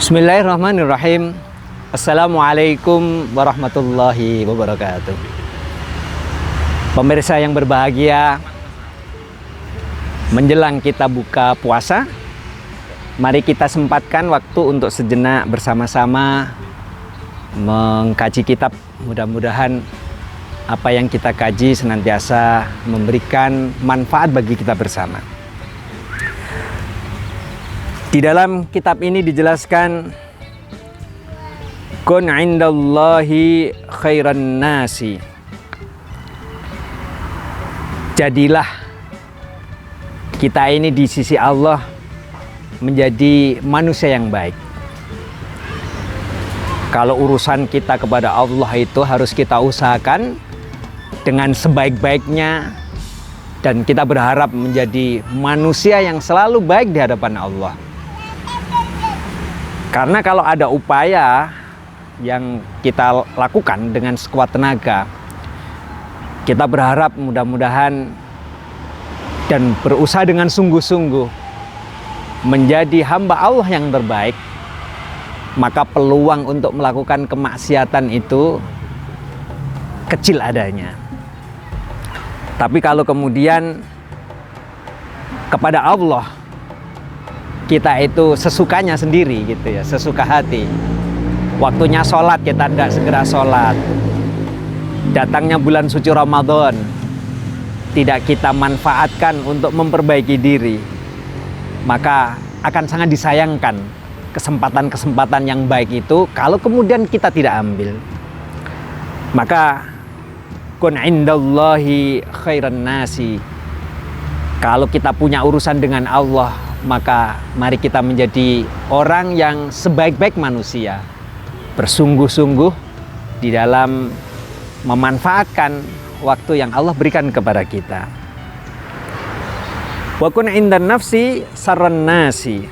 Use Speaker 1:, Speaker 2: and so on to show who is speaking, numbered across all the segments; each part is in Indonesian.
Speaker 1: Bismillahirrahmanirrahim. Assalamualaikum warahmatullahi wabarakatuh. Pemirsa yang berbahagia, menjelang kita buka puasa, mari kita sempatkan waktu untuk sejenak bersama-sama mengkaji kitab. Mudah-mudahan apa yang kita kaji senantiasa memberikan manfaat bagi kita bersama. Di dalam kitab ini dijelaskan, kun indallahi khairan nasi. Jadilah kita ini di sisi Allah menjadi manusia yang baik. Kalau urusan kita kepada Allah itu harus kita usahakan dengan sebaik-baiknya, dan kita berharap menjadi manusia yang selalu baik di hadapan Allah. Karena kalau ada upaya yang kita lakukan dengan sekuat tenaga, kita berharap mudah-mudahan dan berusaha dengan sungguh-sungguh menjadi hamba Allah yang terbaik, maka peluang untuk melakukan kemaksiatan itu kecil adanya. Tapi kalau kemudian kepada Allah kita itu sesukanya sendiri gitu ya, sesuka hati. Waktunya sholat kita tidak segera sholat. Datangnya bulan suci Ramadan tidak kita manfaatkan untuk memperbaiki diri, maka akan sangat disayangkan kesempatan-kesempatan yang baik itu kalau kemudian kita tidak ambil. Maka kun indallahi khairan nasi. Kalau kita punya urusan dengan Allah, maka mari kita menjadi orang yang sebaik-baik manusia, bersungguh-sungguh di dalam memanfaatkan waktu yang Allah berikan kepada kita. Wa kun indan nafsi sarran nasi.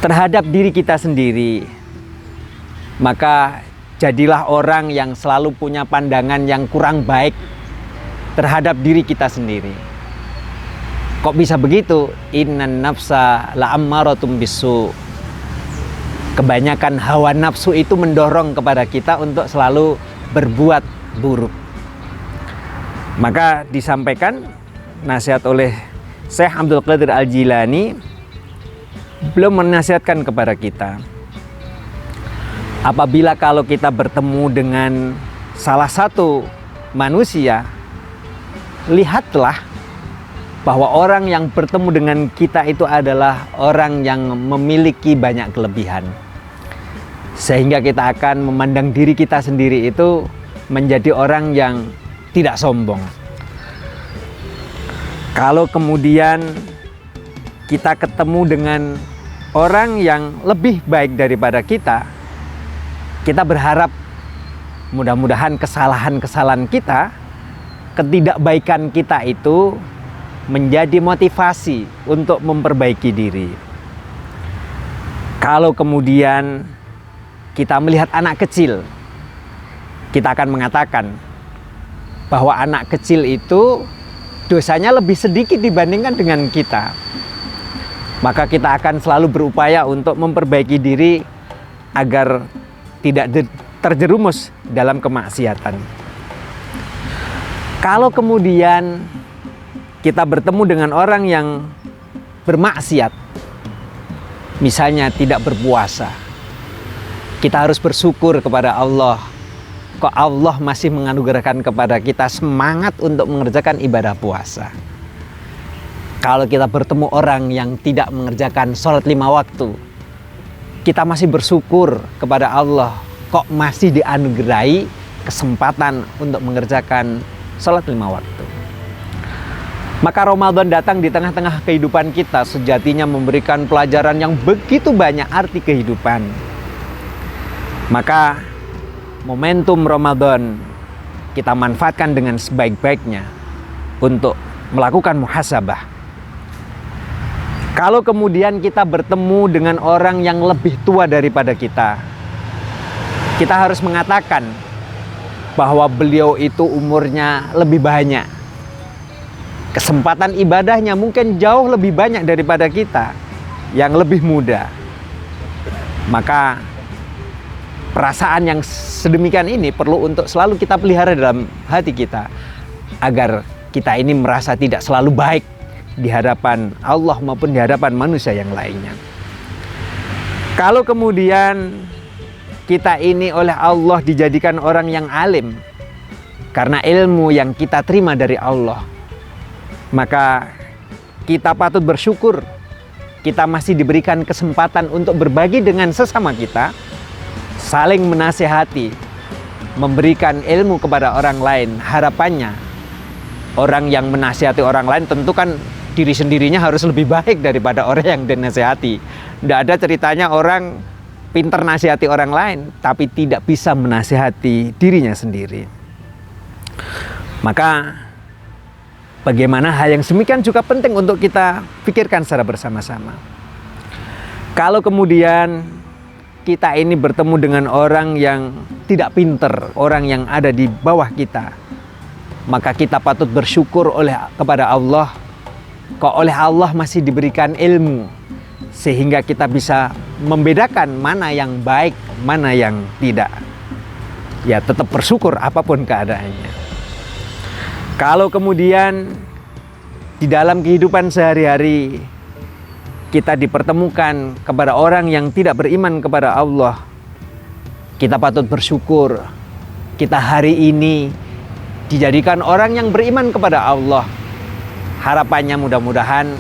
Speaker 1: Terhadap diri kita sendiri, maka jadilah orang yang selalu punya pandangan yang kurang baik terhadap diri kita sendiri. Kok bisa begitu? Innan nafsa la'ammaratum bisu. Kebanyakan hawa nafsu itu mendorong kepada kita untuk selalu berbuat buruk. Maka disampaikan nasihat oleh Syekh Abdul Qadir Al-Jilani, belum menasihatkan kepada kita, apabila kalau kita bertemu dengan salah satu manusia, lihatlah bahwa orang yang bertemu dengan kita itu adalah orang yang memiliki banyak kelebihan, sehingga kita akan memandang diri kita sendiri itu menjadi orang yang tidak sombong. Kalau kemudian kita ketemu dengan orang yang lebih baik daripada kita, kita berharap mudah-mudahan kesalahan-kesalahan kita, ketidakbaikan kita itu menjadi motivasi untuk memperbaiki diri. Kalau kemudian kita melihat anak kecil, kita akan mengatakan bahwa anak kecil itu dosanya lebih sedikit dibandingkan dengan kita. Maka kita akan selalu berupaya untuk memperbaiki diri agar tidak terjerumus dalam kemaksiatan. Kalau kemudian kita bertemu dengan orang yang bermaksiat, misalnya tidak berpuasa, kita harus bersyukur kepada Allah. Kok Allah masih menganugerahkan kepada kita semangat untuk mengerjakan ibadah puasa. Kalau kita bertemu orang yang tidak mengerjakan sholat 5 waktu, kita masih bersyukur kepada Allah. Kok masih dianugerahi kesempatan untuk mengerjakan sholat 5 waktu. Maka Ramadan datang di tengah-tengah kehidupan kita, sejatinya memberikan pelajaran yang begitu banyak arti kehidupan. Maka momentum Ramadan kita manfaatkan dengan sebaik-baiknya untuk melakukan muhasabah. Kalau kemudian kita bertemu dengan orang yang lebih tua daripada kita, kita harus mengatakan bahwa beliau itu umurnya lebih banyak, kesempatan ibadahnya mungkin jauh lebih banyak daripada kita yang lebih muda. Maka perasaan yang sedemikian ini perlu untuk selalu kita pelihara dalam hati kita, agar kita ini merasa tidak selalu baik di hadapan Allah maupun di hadapan manusia yang lainnya. Kalau kemudian kita ini oleh Allah dijadikan orang yang alim karena ilmu yang kita terima dari Allah, maka kita patut bersyukur kita masih diberikan kesempatan untuk berbagi dengan sesama kita, saling menasihati, memberikan ilmu kepada orang lain. Harapannya orang yang menasihati orang lain tentu kan diri sendirinya harus lebih baik daripada orang yang dinasihati. Tidak ada ceritanya orang pintar nasihati orang lain tapi tidak bisa menasihati dirinya sendiri. Maka bagaimana hal yang demikian juga penting untuk kita pikirkan secara bersama-sama. Kalau kemudian kita ini bertemu dengan orang yang tidak pintar, orang yang ada di bawah kita, maka kita patut bersyukur kepada Allah, kok oleh Allah masih diberikan ilmu sehingga kita bisa membedakan mana yang baik, mana yang tidak. Ya, tetap bersyukur apapun keadaannya. Kalau kemudian di dalam kehidupan sehari-hari kita dipertemukan kepada orang yang tidak beriman kepada Allah, kita patut bersyukur kita hari ini dijadikan orang yang beriman kepada Allah. Harapannya mudah-mudahan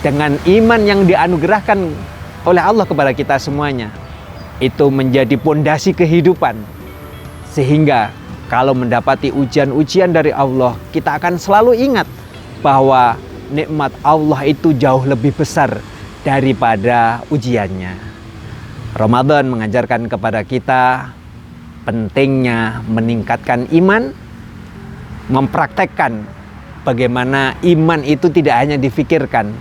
Speaker 1: dengan iman yang dianugerahkan oleh Allah kepada kita semuanya, itu menjadi pondasi kehidupan, sehingga kalau mendapati ujian-ujian dari Allah, kita akan selalu ingat bahwa nikmat Allah itu jauh lebih besar daripada ujiannya. Ramadan mengajarkan kepada kita pentingnya meningkatkan iman, mempraktekkan bagaimana iman itu tidak hanya difikirkan,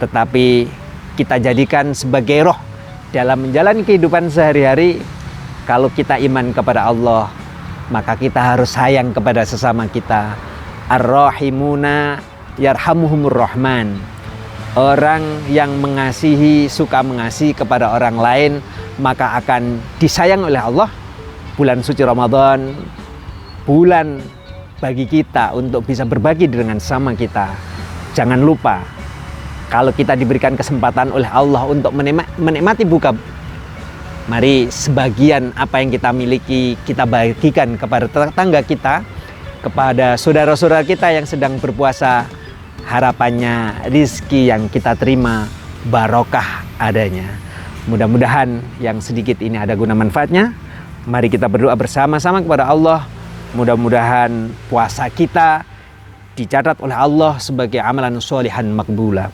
Speaker 1: tetapi kita jadikan sebagai roh dalam menjalani kehidupan sehari-hari. Kalau kita iman kepada Allah, maka kita harus sayang kepada sesama kita. Ar-Rahimuna yarhamuhumur Rahman. Orang yang mengasihi, suka mengasihi kepada orang lain, maka akan disayang oleh Allah. Bulan suci Ramadan, bulan bagi kita untuk bisa berbagi dengan sama kita. Jangan lupa, kalau kita diberikan kesempatan oleh Allah untuk menikmati buka, mari sebagian apa yang kita miliki kita bagikan kepada tetangga kita, kepada saudara-saudara kita yang sedang berpuasa. Harapannya rizki yang kita terima barokah adanya. Mudah-mudahan yang sedikit ini ada guna manfaatnya. Mari kita berdoa bersama-sama kepada Allah. Mudah-mudahan puasa kita dicatat oleh Allah sebagai amalan sholihan makbula.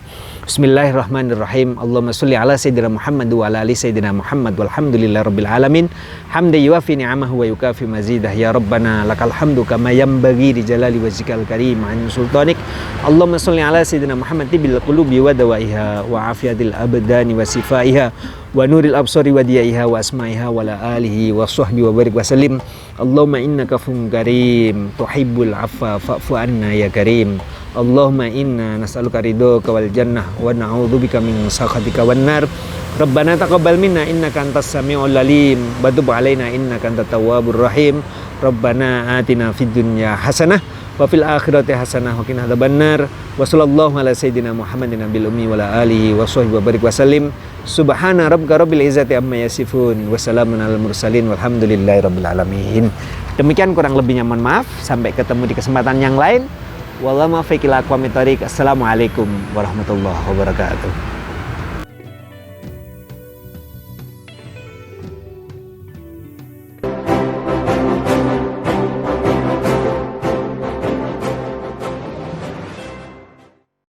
Speaker 1: Bismillahirrahmanirrahim. Allahumma sholli ala sayyidina Muhammad wa ala ali sayyidina Muhammad walhamdulillahirabbil alamin. Hamdan yuwafi ni'amahu wa yukafi mazidah. Ya Rabbana lakal hamdu kama yanbaghi li jalali wajhikal karim an sultanik. Allahumma sholli ala sayyidina Muhammad tibil qulubi wa dawaiha wa afiyatil abdani wa sifaiha wa nuril absari wa diyaiha wa asmaiha wa ala alihi wa sahbihi wa barik wa sallim. Allahumma innaka afuwwun karim tuhibbul afwa fa'fu anna ya karim. Allahumma inna nas'aluka ridhoka wal jannah wa na'udzubika min sakhatika wan nar. Rabbana taqabbal minna innaka antas samiul alim wa tub alaina innaka antat tawwabur rahim. Rabbana atina fid dunya hasanah wa fil akhirati hasanah wa qina adzabannar. Wa sallallahu ala sayyidina Muhammadin nabil ummi wa ala alihi wa sahbihi wa barik wa sallim. Subhana rabbika rabbil izzati amma yasifun wa salamun alal mursalin walhamdulillahi rabbil alamin. Demikian kurang lebihnya mohon maaf. Sampai ketemu di kesempatan yang lain. Wallahu muwaffiq ila aqwamit thoriq. Assalamualaikum warahmatullahi wabarakatuh.